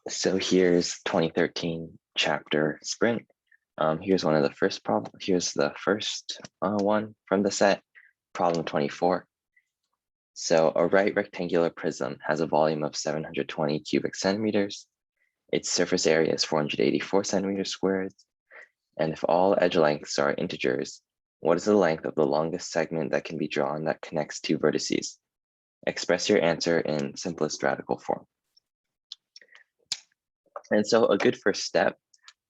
So here's 2013 chapter sprint. Here's one of the first problems. Here's the first one from the set, problem 24. So a right rectangular prism has a volume of 720 cubic centimeters. Its surface area is 484 centimeters squared. And if all edge lengths are integers, what is the length of the longest segment that can be drawn that connects two vertices? Express your answer in simplest radical form. And so a good first step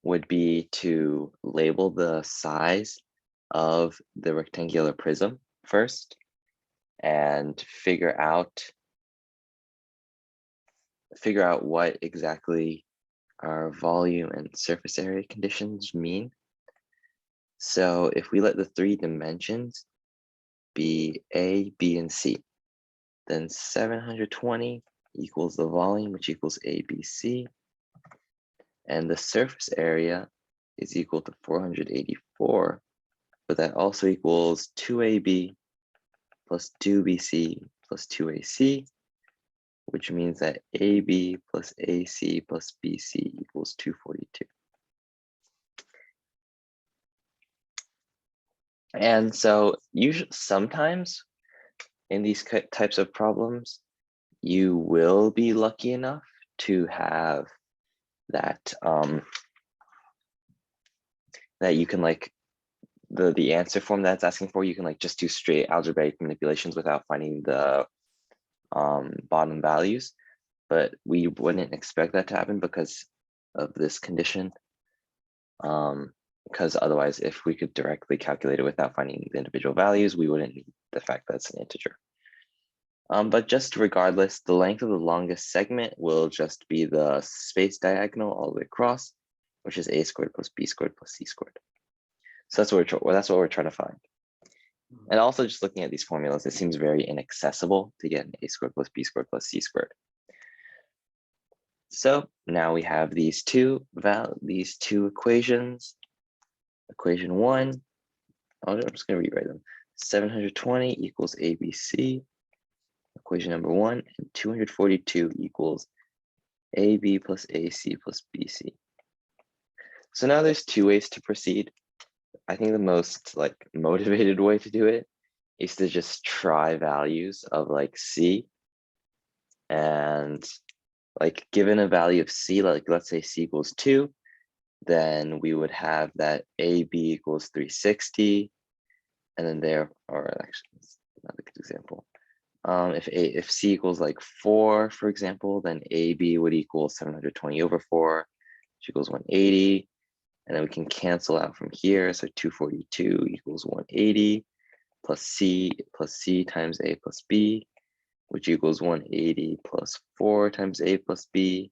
would be to label the size of the rectangular prism first and figure out what exactly our volume and surface area conditions mean. So if we let the three dimensions be A, B, and C, then 720 equals the volume, which equals ABC. And the surface area is equal to 484, but that also equals 2AB plus 2BC plus 2AC, which means that AB plus AC plus BC equals 242. And so usually sometimes in these types of problems, you will be lucky enough to have that that you can like the answer form that's asking for, you can like just do straight algebraic manipulations without finding the bottom values, but we wouldn't expect that to happen because of this condition. Because otherwise, if we could directly calculate it without finding the individual values, we wouldn't need the fact that it's an integer. But just regardless, the length of the longest segment will just be the space diagonal all the way across, which is a squared plus b squared plus c squared. So that's what we're trying to find. And also just looking at these formulas, it seems very inaccessible to get an a squared plus b squared plus c squared. So now we have these two equations. Equation one, I'm just going to rewrite them. 720 equals ABC. Equation number one, and 242 equals AB plus AC plus BC. So now there's two ways to proceed. I think the most like motivated way to do it is to just try values of like C, and like given a value of C, like let's say C equals 2, then we would have that AB equals 360, and then there, or actually that's not a good example. If C equals like 4, for example, then AB would equal 720 over 4, which equals 180. And then we can cancel out from here. So 242 equals 180 plus C times A plus B, which equals 180 plus 4 times A plus B,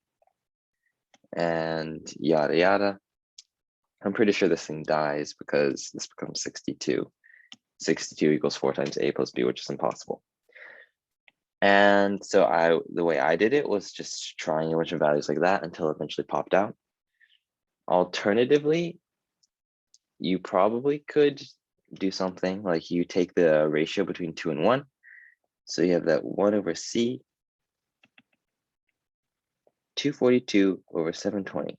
and yada, yada. I'm pretty sure this thing dies because this becomes 62. 62 equals 4 times A plus B, which is impossible. And so the way I did it was just trying a bunch of values like that until it eventually popped out. Alternatively, you probably could do something like you take the ratio between 2 and 1. So you have that 1 over C, 242 over 720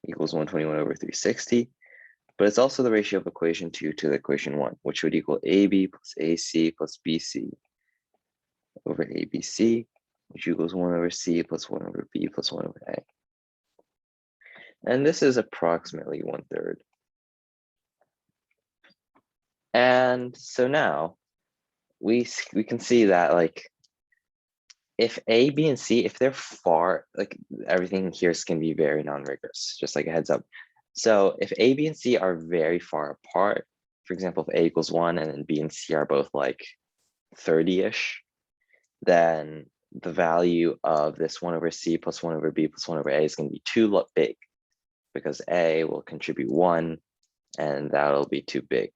equals 121 over 360. But it's also the ratio of equation 2 to the equation 1, which would equal AB plus AC plus BC over ABC, which equals 1 over C plus 1 over B plus 1 over A. And this is approximately 1/3. And so now we can see that like if A, B, and C, if they're far, like everything here is going to be very non-rigorous, just like a heads up. So if A, B, and C are very far apart, for example, if A equals 1 and then B and C are both like 30-ish, then the value of this 1 over C plus 1 over B plus 1 over A is going to be too big because A will contribute 1 and that'll be too big.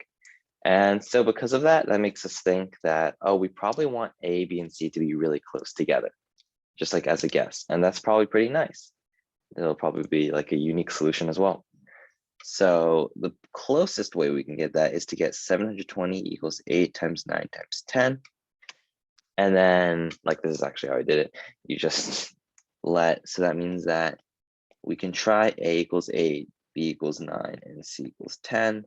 And so because of that, that makes us think that, oh, we probably want A, B, and C to be really close together, just like as a guess. And that's probably pretty nice. It'll probably be like a unique solution as well. So the closest way we can get that is to get 720 equals 8 times 9 times 10. And then like this is actually how I did it. You just so that means that we can try A equals 8, B equals 9, and C equals 10.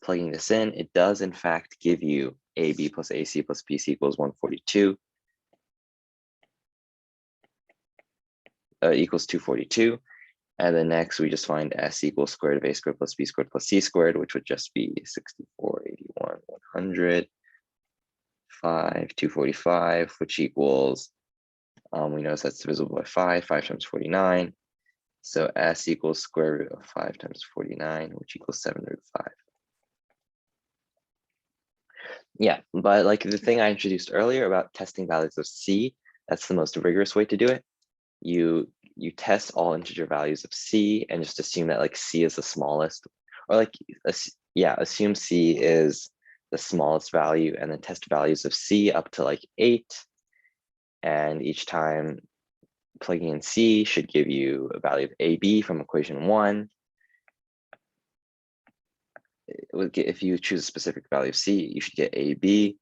Plugging this in, it does in fact give you AB plus AC plus BC equals 142, equals 242. And then next we just find S equals square root of A squared plus B squared plus C squared, which would just be 64, 81, 100, 5, 245, which equals, we notice that's divisible by 5 times 49. So S equals square root of 5 times 49, which equals 7 root 5. Yeah, but like the thing I introduced earlier about testing values of C, that's the most rigorous way to do it. You test all integer values of C and just assume that like C is the smallest, or like, assume C is the smallest value and then test values of C up to like 8. And each time plugging in C should give you a value of AB from equation 1. If you choose a specific value of C, you should get AB,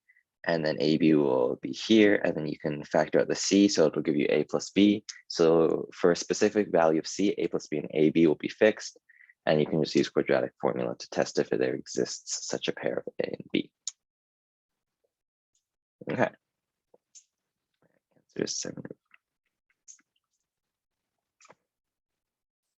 and then AB will be here, and then you can factor out the C, so it will give you A plus B. So for a specific value of C, A plus B and AB will be fixed, and you can just use quadratic formula to test if there exists such a pair of A and B. Okay. Answer is 7 root